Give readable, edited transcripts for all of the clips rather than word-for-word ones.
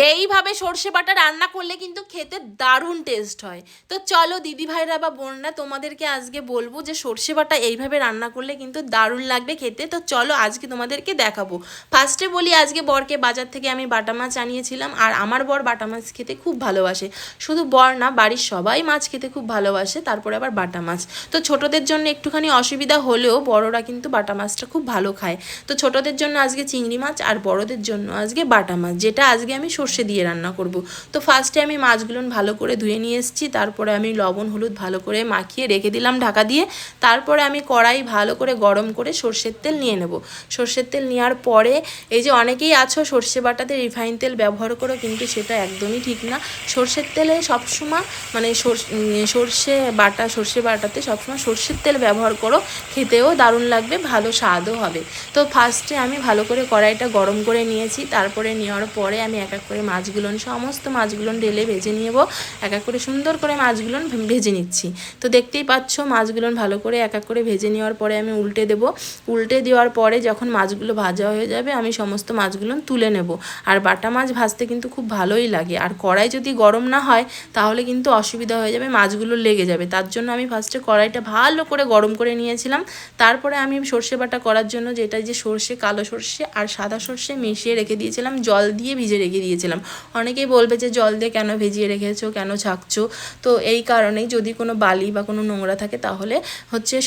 এইভাবে সর্ষে বাটা রান্না করলে কিন্তু খেতে দারুণ টেস্ট হয়। তো চলো দিদি ভাইরা বা বোনরা, তোমাদেরকে আজকে বলবো যে সর্ষে বাটা এইভাবে রান্না করলে কিন্তু দারুণ লাগবে খেতে। তো চলো আজকে তোমাদেরকে দেখাবো। ফার্স্টে বলি, আজকে বরকে বাজার থেকে আমি বাটা মাছ আনিয়েছিলাম, আর আমার বর বাটা মাছ খেতে খুব ভালোবাসে। শুধু বর না, বাড়ির সবাই মাছ খেতে খুব ভালোবাসে, তারপরে আবার বাটা মাছ। তো ছোটদের জন্য একটুখানি অসুবিধা হলেও বড়রা কিন্তু বাটা মাছটা খুব ভালো খায়। তো ছোটদের জন্য আজকে চিংড়ি মাছ, আর বড়দের জন্য আজকে বাটা মাছ, যেটা আজকে আমি সর্ষে দিয়ে রান্না করব। তো ফার্স্টে আমি মাছগুলো ভালো করে ধুয়ে নিয়ে এসেছি, তারপরে আমি লবণ হলুদ ভালো করে মাখিয়ে রেখে দিলাম ঢাকা দিয়ে। তারপরে আমি কড়াই ভালো করে গরম করে সর্ষের তেল নিয়ে নেব। সর্ষের তেল নেওয়ার পরে, এই যে অনেকেই আছো সর্ষে বাটাতে রিফাইন তেল ব্যবহার করো, কিন্তু সেটা একদমই ঠিক না। সর্ষের তেলে সবসময় মানে সর্ষে বাটাতে সবসময় সর্ষের তেল ব্যবহার করো, খেতেও দারুণ লাগবে, ভালো স্বাদও হবে। তো ফার্স্টে আমি ভালো করে কড়াইটা গরম করে নিয়েছি, তারপরে নেওয়ার পরে আমি এক এক করে সমস্ত মাছগুলো ঢেলে ভেজে নেব। এক এক করে সুন্দর করে মাছগুলো ভেজে নিচ্ছি। তো দেখতেই পাচ্ছ মাছগুলো ভালো করে এক এক করে ভেজে নেওয়ার পরে আমি উল্টে দেব। উল্টে দেওয়ার পরে যখন মাছগুলো ভাজা হয়ে যাবে, আমি সমস্ত মাছগুলো তুলে নেব। আর বাটা মাছ ভাজতে কিন্তু খুব ভালোই লাগে, আর কড়াই যদি গরম না হয় তাহলে কিন্তু অসুবিধা হয়ে যাবে, মাছগুলো লেগে যাবে। তার জন্য আমি ফার্স্টে কড়াইটা ভালো করে গরম করে নিয়েছিলাম। তারপরে আমি সর্ষে বাটা করার জন্য যেটা যে সর্ষে, কালো সর্ষে আর সাদা সর্ষে মিশিয়ে রেখে দিয়েছিলাম, জল দিয়ে ভিজে রেখে দিয়েছিলাম। অনেকেই বলবে যে জল দিয়ে কেন ভিজিয়ে রেখেছো, কেন ছাঁকছো? তো এই কারণেই, যদি কোনো বালি বা কোনো নোংরা থাকে তাহলে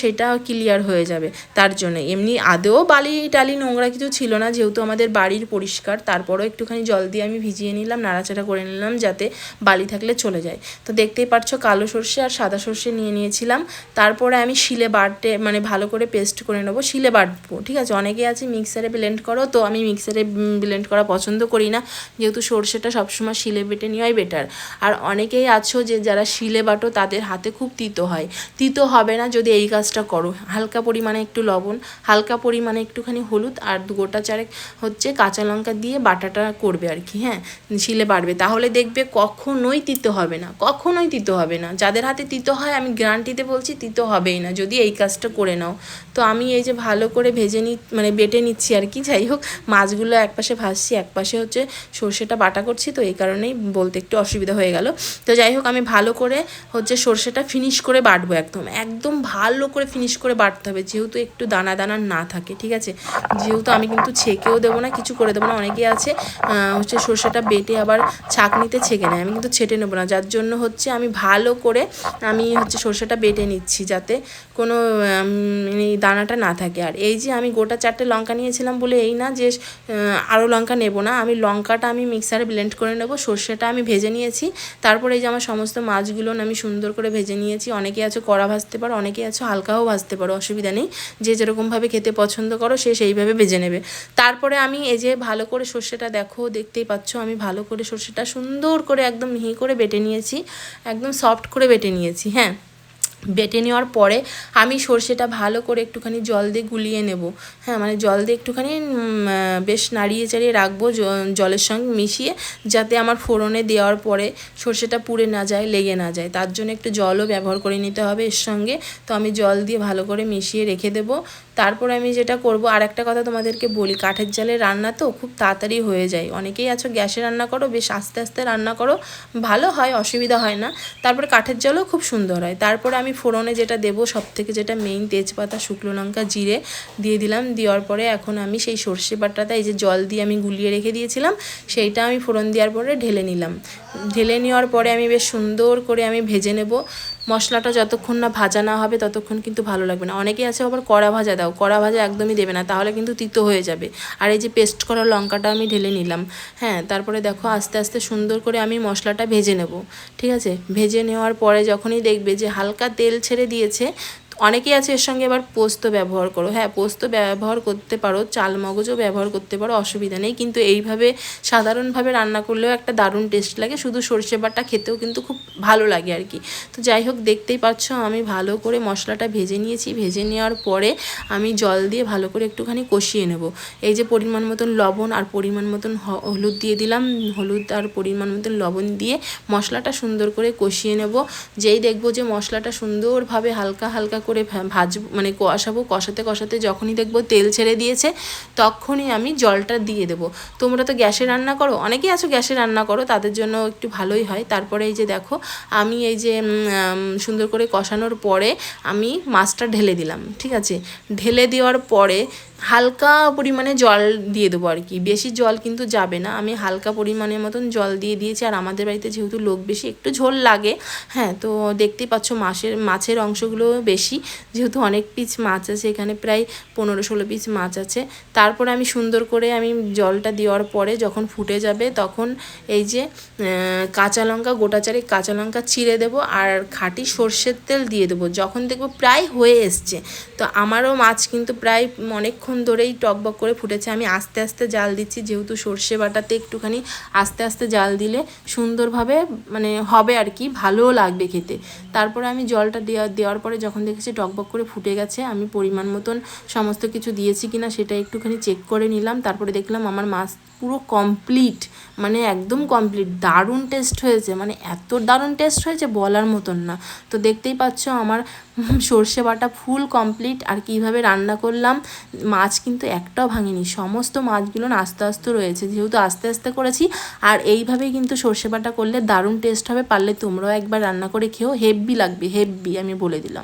সেটা ক্লিয়ার হয়ে যাবে, তার জন্য। এমনি আদেও বালি টালি নোংরা কিছু ছিল না, যেহেতু আমাদের বাড়ির পরিষ্কার। তারপরেও একটুখানি জল দিয়ে আমি ভিজিয়ে নিলাম, নাড়াচাড়া করে নিলাম যাতে বালি থাকলে চলে যায়। তো দেখতেই পাচ্ছ কালো সর্ষে আর সাদা সর্ষে নিয়েছিলাম। তারপরে আমি শিলে বাটে ভালো করে পেস্ট করে নেবো, শিলে বাটবো, ঠিক আছে। অনেকে আছে মিক্সারে ব্লেন্ড করো, তো আমি মিক্সারে ব্লেন্ড করা পছন্দ করি না, যেহেতু সর্ষেটা সবসময় শিলে বেটে নেওয়াই বেটার। আর অনেকেই আছো যে যারা শিলে বাটো, তাদের হাতে খুব তিতো হয়। তিতো হবে না যদি এই কাজটা করো। হালকা পরিমাণে একটু লবণ, হালকা পরিমাণে একটুখানি হলুদ আর গোটা চারেক কাঁচা লঙ্কা দিয়ে বাটাটা করবে আর কি, হ্যাঁ, শিলে বাটবে। তাহলে দেখবে কখনোই তিতো হবে না, কখনোই তিতো হবে না। যাদের হাতে তিতো হয় আমি গ্যারান্টিতে বলছি তিতো হবেই না যদি এই কাজটা করে নাও। তো আমি এই যে ভালো করে বেটে নিচ্ছি আর কি। যাই হোক, মাছগুলো একপাশে ভাজছি, একপাশে সর্ষেটা বাটা করছি, তো এই কারণেই বলতে একটু অসুবিধা হয়ে গেল। তো যাই হোক, আমি ভালো করে সর্ষেটা ফিনিশ করে বাটবো, একদম একদম ভালো করে ফিনিশ করে বাটতে হবে, যেহেতু একটু দানা দানা না থাকে, ঠিক আছে। যেহেতু আমি কিন্তু ছেঁকেও দেবো না, কিছু করে দেবো না। অনেকে আছে সর্ষেটা বেটে আবার ছাঁকনিতে ছেঁকে নেয়, আমি কিন্তু ছেটে নেবো না। যার জন্য আমি ভালো করে সর্ষেটা বেটে নিচ্ছি, যাতে কোনো দানাটা না থাকে। আর এই যে আমি গোটা 4টে লঙ্কা নিয়েছিলাম বলে এই না যে আরও লঙ্কা নেব না, আমি লঙ্কাটা মিক্সারে ব্লেন্ড করে নেব। সর্ষেটা আমি ভেজে নিয়েছি। তারপরে এই যে আমার সমস্ত মাছগুলো আমি সুন্দর করে ভেজে নিয়েছি। অনেকে আছে কড়া ভাজতে পারো, অনেকে আছে হালকাও ভাজতে পারো, অসুবিধা নেই। যে যেরকমভাবে খেতে পছন্দ করো সে সেইভাবে ভেজে নেবে। তারপরে আমি এই যে ভালো করে সর্ষেটা দেখতেই পাচ্ছ, আমি ভালো করে সর্ষেটা সুন্দর করে একদম মিহি করে বেটে নিয়েছি, একদম সফট করে বেটে নিয়েছি, হ্যাঁ। বেটে নেওয়ার পরে আমি সর্ষেটা ভালো করে একটুখানি জল দিয়ে গুলিয়ে নেব, হ্যাঁ, জল দিয়ে একটুখানি বেশ নাড়িয়ে চাড়িয়ে রাখবো জলের সঙ্গে মিশিয়ে, যাতে আমার ফোড়নে দেওয়ার পরে সর্ষেটা পুড়ে না যায়, লেগে না যায়। তার জন্য একটু জলও ব্যবহার করে নিতে হবে এর সঙ্গে। তো আমি জল দিয়ে ভালো করে মিশিয়ে রেখে দেবো। তারপরে আমি যেটা করব, আর একটা কথা তোমাদেরকে বলি, কাঠের জালে রান্না তো খুব তাড়াতাড়ি হয়ে যায়। অনেকেই আছো গ্যাসে রান্না করো, বেশ আস্তে আস্তে রান্না করো, ভালো হয়, অসুবিধা হয় না। তারপরে কাঠের জালও খুব সুন্দর হয়। তারপরে আমি ফোড়নে যেটা দেবো, সবথেকে যেটা মেইন, তেজপাতা, শুকনো লঙ্কা, জিরে দিয়ে দিলাম। দেওয়ার পরে এখন আমি সেই সর্ষে বাটাটা, এই যে জল দিয়ে আমি গুলিয়ে রেখে দিয়েছিলাম, সেইটা আমি ফোড়ন দেওয়ার পরে ঢেলে নিলাম। ঢেলে নেওয়ার পরে আমি বেশ সুন্দর করে ভেজে নেব। মশলাটা যতক্ষণ না ভাজা না হবে ততক্ষণ কিন্তু ভালো লাগবে না। অনেকেই আছে আবার কড়া ভাজা দাও, কড়া ভাজা একদমই দেবে না, তাহলে কিন্তু তিতো হয়ে যাবে। আর এই যে পেস্ট করা লঙ্কাটা আমি ঢেলে নিলাম, হ্যাঁ। তারপরে দেখো আস্তে আস্তে সুন্দর করে আমি মশলাটা ভেজে নেব, ঠিক আছে। ভেজে নেওয়ার পরে যখনই দেখবে যে হালকা তেল ছেড়ে দিয়েছে, অনেকেই আছে এর সঙ্গে আবার পোস্ত ব্যবহার করো, হ্যাঁ, পোস্ত ব্যবহার করতে পারো, চাল মগজও ব্যবহার করতে পারো, অসুবিধা নেই। কিন্তু এইভাবে সাধারণভাবে রান্না করলেও একটা দারুণ টেস্ট লাগে, শুধু সর্ষে বাটা খেতেও কিন্তু খুব ভালো লাগে আর কি। তো যাই হোক, দেখতেই পাচ্ছ আমি ভালো করে মশলাটা ভেজে নিয়েছি। ভেজে নেওয়ার পরে আমি জল দিয়ে ভালো করে একটুখানি কষিয়ে নেব। এই যে পরিমাণ মতন লবণ আর পরিমাণ মতন হলুদ দিয়ে দিলাম, হলুদ আর পরিমাণ মতন লবণ দিয়ে মশলাটা সুন্দর করে কষিয়ে নেব। যেই দেখবো যে মশলাটা সুন্দরভাবে হালকা হালকা করে ভাজবো, মানে কষাবো। কষাতে কষাতে যখনই দেখবো তেল ছেড়ে দিয়েছে তখনই আমি জলটা দিয়ে দেবো। তোমরা তো গ্যাসে রান্না করো, অনেকেই আছো গ্যাসে রান্না করো, তাদের জন্য একটু ভালোই হয়। তারপরে এই যে দেখো আমি এই যে সুন্দর করে কষানোর পরে আমি মাছটা ঢেলে দিলাম, ঠিক আছে। ঢেলে দেওয়ার পরে হালকা পরিমাণে জল দিয়ে দেবো আর কি, বেশি জল কিন্তু যাবে না। আমি হালকা পরিমাণের মতন জল দিয়ে দিয়েছি। আর আমাদের বাড়িতে যেহেতু লোক বেশি, একটু ঝোল লাগে, হ্যাঁ। তো দেখতেই পাচ্ছ মাছের অংশগুলো বেশি, যেহেতু অনেক পিস মাছ আছে এখানে, প্রায় 15-16 পিস মাছ আছে। তারপরে আমি সুন্দর করে আমি জলটা দেওয়ার পরে যখন ফুটে যাবে তখন এই যে কাঁচা লঙ্কা, গোটা 4 কাঁচা লঙ্কা চিড়ে দেবো আর খাঁটি সর্ষের তেল দিয়ে দেবো। যখন দেখবো প্রায় হয়ে এসছে, তো আমারও মাছ কিন্তু প্রায় অনেকক্ষণ ধরেই টকবক করে ফুটেছে। আমি আস্তে আস্তে জাল দিচ্ছি, যেহেতু সর্ষে বাটাতে একটুখানি আস্তে আস্তে জাল দিলে সুন্দরভাবে মানে হবে আর কি, ভালোও লাগবে খেতে। তারপরে আমি জলটা দেওয়ার পরে যখন দেখেছি টকবক করে ফুটে গেছে, আমি পরিমাণ মতন সমস্ত কিছু দিয়েছি কিনা সেটা একটুখানি চেক করে নিলাম। তারপরে দেখলাম আমার মাছ পুরো কমপ্লিট, মানে একদম কমপ্লিট। দারুণ টেস্ট হয়েছে, মানে এত দারুণ টেস্ট হয়েছে বলার মতন না। তো দেখতেই পাচ্ছ আমার সর্ষে বাটা ফুল কমপ্লিট। আর কিভাবে রান্না করলাম, মাছ কিন্তু একটাও ভাঙিনি, সমস্ত মাছগুলো আস্তে আস্তে রয়েছে, যেহেতু আস্তে আস্তে করেছি। আর এইভাবেই কিন্তু সর্ষে বাটা করলে দারুণ টেস্ট হবে। পারলে তোমরাও একবার রান্না করে খেও, হেব্বি লাগবে, হেব্বি, আমি বলে দিলাম।